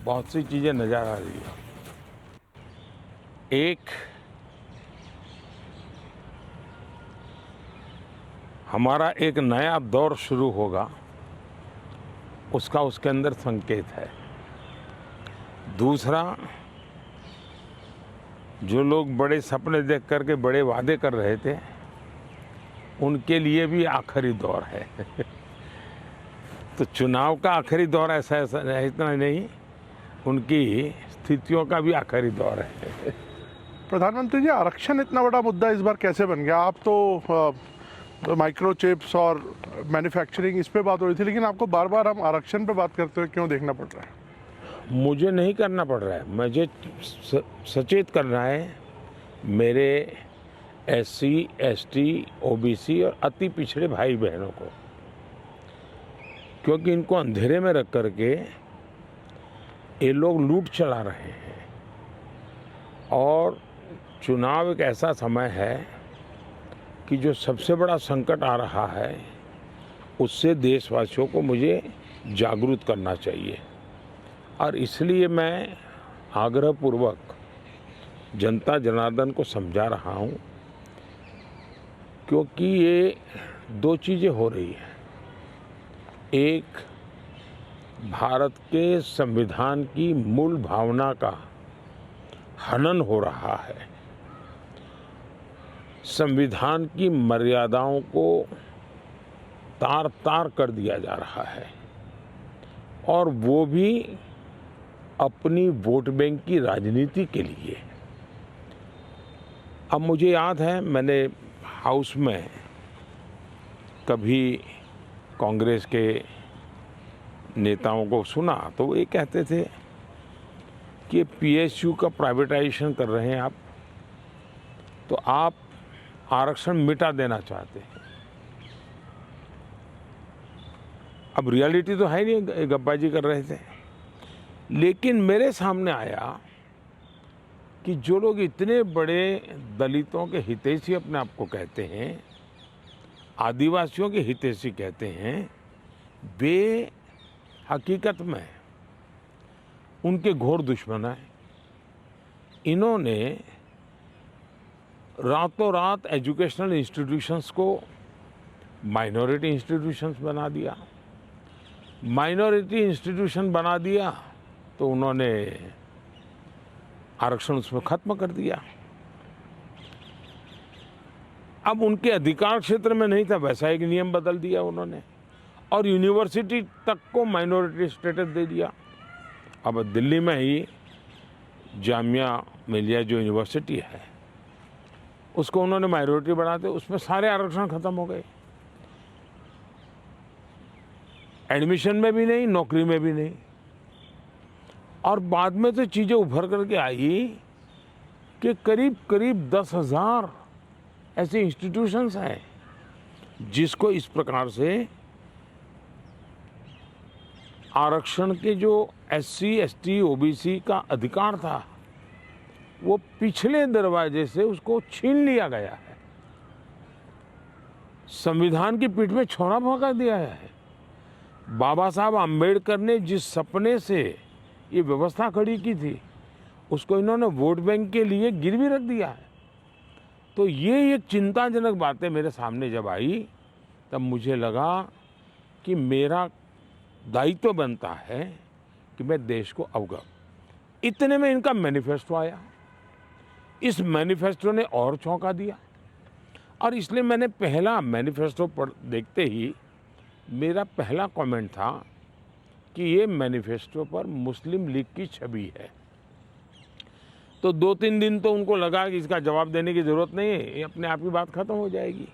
बहुत सी चीज़ें नज़र आ रही है। एक, हमारा एक नया दौर शुरू होगा, उसका उसके अंदर संकेत है। दूसरा, जो लोग बड़े सपने देख करके बड़े वादे कर रहे थे, उनके लिए भी आखिरी दौर है। तो चुनाव का आखिरी दौर ऐसा इतना नहीं, उनकी स्थितियों का भी आखिरी दौर है। प्रधानमंत्री जी, आरक्षण इतना बड़ा मुद्दा इस बार कैसे बन गया? आप तो माइक्रो चिप्स और मैन्युफैक्चरिंग इस पे बात हो रही थी, लेकिन आपको बार बार हम आरक्षण पे बात करते हुए क्यों देखना पड़ रहा है? मुझे नहीं करना पड़ रहा है, मुझे सचेत करना है मेरे SC, ST, OBC और अति पिछड़े भाई बहनों को, क्योंकि इनको अंधेरे में रख करके ये लोग लूट चला रहे हैं। और चुनाव एक ऐसा समय है कि जो सबसे बड़ा संकट आ रहा है, उससे देशवासियों को मुझे जागरूक करना चाहिए। और इसलिए मैं आग्रहपूर्वक जनता जनार्दन को समझा रहा हूँ, क्योंकि ये दो चीज़ें हो रही हैं। एक, भारत के संविधान की मूल भावना का हनन हो रहा है, संविधान की मर्यादाओं को तार तार कर दिया जा रहा है, और वो भी अपनी वोट बैंक की राजनीति के लिए। अब मुझे याद है, मैंने हाउस में कभी कांग्रेस के नेताओं को सुना तो वो ये कहते थे कि PSU का प्राइवेटाइजेशन कर रहे हैं आप, तो आप आरक्षण मिटा देना चाहते हैं। अब रियलिटी तो है नहीं, गप्पाजी कर रहे थे। लेकिन मेरे सामने आया कि जो लोग इतने बड़े दलितों के हितैषी अपने आप को कहते हैं, आदिवासियों के हितैषी कहते हैं, वे हकीकत में उनके घोर दुश्मन हैं। इन्होंने रातों रात एजुकेशनल इंस्टीट्यूशंस को माइनॉरिटी इंस्टीट्यूशंस बना दिया। माइनॉरिटी इंस्टीट्यूशन बना दिया तो उन्होंने आरक्षण उसमें खत्म कर दिया। अब उनके अधिकार क्षेत्र में नहीं था, वैसा एक नियम बदल दिया उन्होंने, और यूनिवर्सिटी तक को माइनॉरिटी स्टेटस दे दिया। अब दिल्ली में ही जामिया मिलिया जो यूनिवर्सिटी है, उसको उन्होंने माइनॉरिटी बनाते, उसमें सारे आरक्षण खत्म हो गए। एडमिशन में भी नहीं, नौकरी में भी नहीं। और बाद में तो चीज़ें उभर करके आई कि करीब करीब 10,000 ऐसे इंस्टीट्यूशंस हैं जिसको इस प्रकार से आरक्षण के जो SC, ST, OBC का अधिकार था, वो पिछले दरवाजे से उसको छीन लिया गया है, संविधान की पीठ में छौरा भोंका दिया है। बाबा साहब आम्बेडकर ने जिस सपने से ये व्यवस्था खड़ी की थी, उसको इन्होंने वोट बैंक के लिए गिरवी रख दिया है। तो ये एक चिंताजनक बातें मेरे सामने जब आई, तब मुझे लगा कि मेरा दायित्व बनता है कि मैं देश को अवगत। इतने में इनका मैनिफेस्टो आया। इस मैनिफेस्टो ने और चौंका दिया, और इसलिए मैंने पहला मैनिफेस्टो पढ़ देखते ही मेरा पहला कमेंट था कि ये मैनिफेस्टो पर मुस्लिम लीग की छवि है। तो 2-3 दिन तो उनको लगा कि इसका जवाब देने की ज़रूरत नहीं है, ये अपने आप ही बात खत्म हो जाएगी।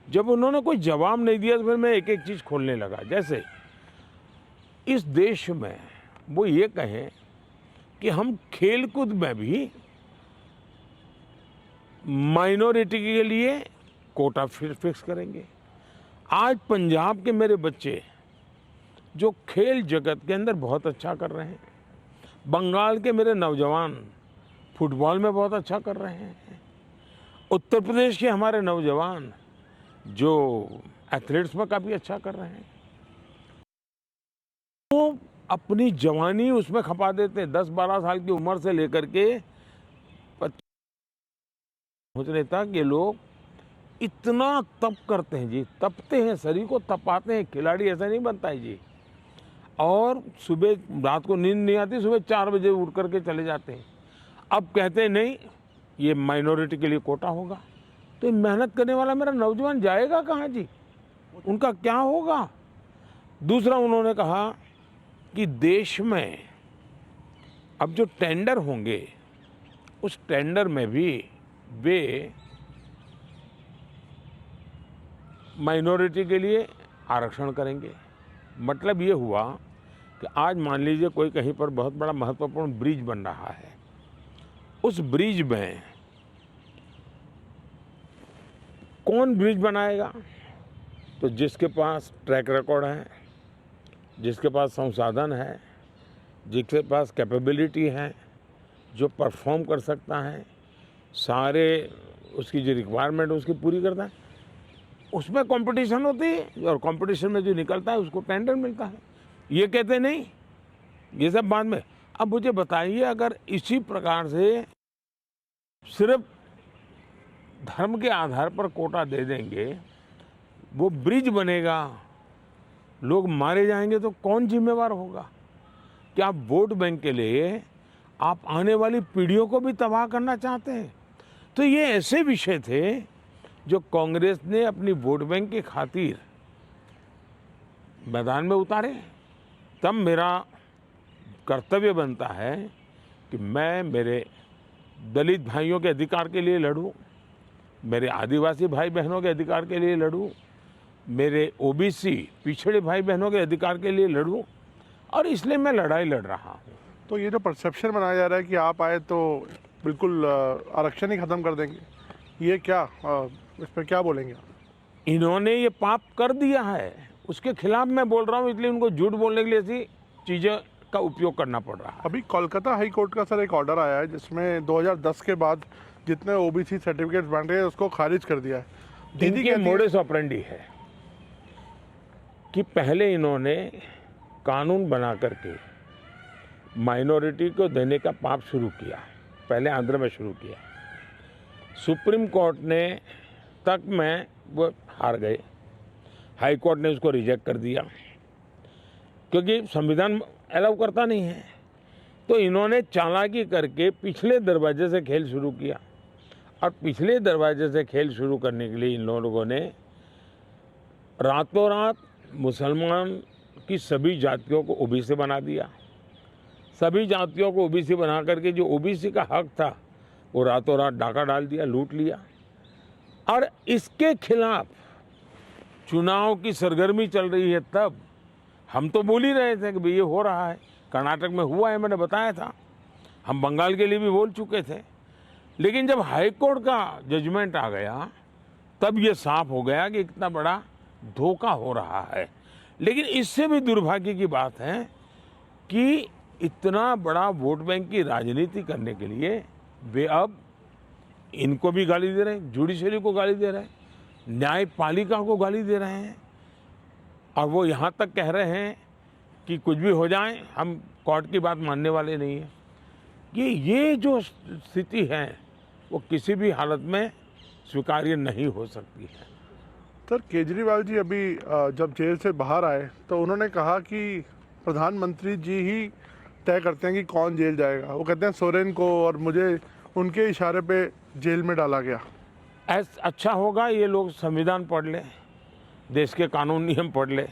जब उन्होंने कोई जवाब नहीं दिया तो फिर मैं एक एक चीज़ खोलने लगा। जैसे इस देश में वो ये कहें कि हम खेलकूद में भी माइनॉरिटी के लिए कोटा फिक्स करेंगे। आज पंजाब के मेरे बच्चे जो खेल जगत के अंदर बहुत अच्छा कर रहे हैं, बंगाल के मेरे नौजवान फुटबॉल में बहुत अच्छा कर रहे हैं, उत्तर प्रदेश के हमारे नौजवान जो एथलीट्स में काफ़ी अच्छा कर रहे हैं, तो अपनी जवानी उसमें खपा देते हैं। 10-12 साल की उम्र से लेकर के 25 सोचने तक ये लोग इतना तप करते हैं जी, तपते हैं, शरीर को तपाते हैं। खिलाड़ी ऐसा नहीं बनता है जी। और सुबह रात को नींद नहीं आती, सुबह 4 बजे उठ करके चले जाते हैं। अब कहते हैं नहीं, ये माइनॉरिटी के लिए कोटा होगा, तो मेहनत करने वाला मेरा नौजवान जाएगा कहाँ जी? उनका क्या होगा? दूसरा उन्होंने कहा कि देश में अब जो टेंडर होंगे उस टेंडर में भी वे माइनॉरिटी के लिए आरक्षण करेंगे। मतलब ये हुआ कि आज मान लीजिए कोई कहीं पर बहुत बड़ा महत्वपूर्ण ब्रिज बन रहा है, उस ब्रिज में कौन ब्रिज बनाएगा? तो जिसके पास ट्रैक रिकॉर्ड है, जिसके पास संसाधन है, जिसके पास कैपेबिलिटी है, जो परफॉर्म कर सकता है, सारे उसकी जो रिक्वायरमेंट उसकी पूरी करता है, उसमें कंपटीशन होती है और कंपटीशन में जो निकलता है उसको टेंडर मिलता है। ये कहते नहीं, ये सब बाद में। अब मुझे बताइए, अगर इसी प्रकार से सिर्फ धर्म के आधार पर कोटा दे देंगे, वो ब्रिज बनेगा, लोग मारे जाएंगे, तो कौन जिम्मेवार होगा? क्या आप वोट बैंक के लिए आप आने वाली पीढ़ियों को भी तबाह करना चाहते हैं? तो ये ऐसे विषय थे जो कांग्रेस ने अपनी वोट बैंक की खातिर मैदान में उतारे। तब मेरा कर्तव्य बनता है कि मैं मेरे दलित भाइयों के अधिकार के लिए लड़ूं, मेरे आदिवासी भाई बहनों के अधिकार के लिए लड़ूं, मेरे ओबीसी पिछड़े भाई बहनों के अधिकार के लिए लड़ूं, और इसलिए मैं लड़ाई लड़ रहा हूं। तो ये जो परसेप्शन बनाया जा रहा है कि आप आए तो बिल्कुल आरक्षण ही खत्म कर देंगे, ये क्या, इस पर क्या बोलेंगे आप? इन्होंने ये पाप कर दिया है, उसके खिलाफ मैं बोल रहा हूँ, इसलिए उनको झूठ बोलने के लिए ऐसी चीज़ें का उपयोग करना पड़ रहा है। अभी कोलकाता हाई कोर्ट का सर एक ऑर्डर आया है जिसमें 2010 के बाद जितने ओबीसी सर्टिफिकेट्स बन रहे हैं उसको खारिज कर दिया है। दीदी इनकी मोडस ऑपरेंडी है कि पहले इन्होंने कानून बना करके माइनॉरिटी को देने का पाप शुरू किया, पहले आंध्र में शुरू किया। सुप्रीम कोर्ट ने तक में वो हार गए, हाई कोर्ट ने उसको रिजेक्ट कर दिया क्योंकि संविधान अलाउ करता नहीं है। तो इन्होंने चालाकी करके पिछले दरवाजे से खेल शुरू किया, और पिछले दरवाजे से खेल शुरू करने के लिए इन लोगों ने रातों रात मुसलमान की सभी जातियों को ओबीसी बना दिया। सभी जातियों को ओबीसी बना करके जो ओबीसी का हक था वो रातों रात डाका डाल दिया, लूट लिया। और इसके खिलाफ चुनाव की सरगर्मी चल रही है। तब हम तो बोल ही रहे थे कि भाई ये हो रहा है, कर्नाटक में हुआ है, मैंने बताया था, हम बंगाल के लिए भी बोल चुके थे। लेकिन जब हाई कोर्ट का जजमेंट आ गया तब ये साफ हो गया कि इतना बड़ा धोखा हो रहा है। लेकिन इससे भी दुर्भाग्य की बात है कि इतना बड़ा वोट बैंक की राजनीति करने के लिए वे अब इनको भी गाली दे रहे हैं, जुडिशरी को गाली दे रहे हैं, न्यायपालिका को गाली दे रहे हैं, और वो यहाँ तक कह रहे हैं कि कुछ भी हो जाए हम कोर्ट की बात मानने वाले नहीं हैं। ये जो स्थिति है वो किसी भी हालत में स्वीकार्य नहीं हो सकती है। सर केजरीवाल जी अभी जब जेल से बाहर आए तो उन्होंने कहा कि प्रधानमंत्री जी ही तय करते हैं कि कौन जेल जाएगा। वो कहते हैं सोरेन को और मुझे उनके इशारे पे जेल में डाला गया। अच्छा होगा ये लोग संविधान पढ़ लें, देश के कानून नियम पढ़ लें,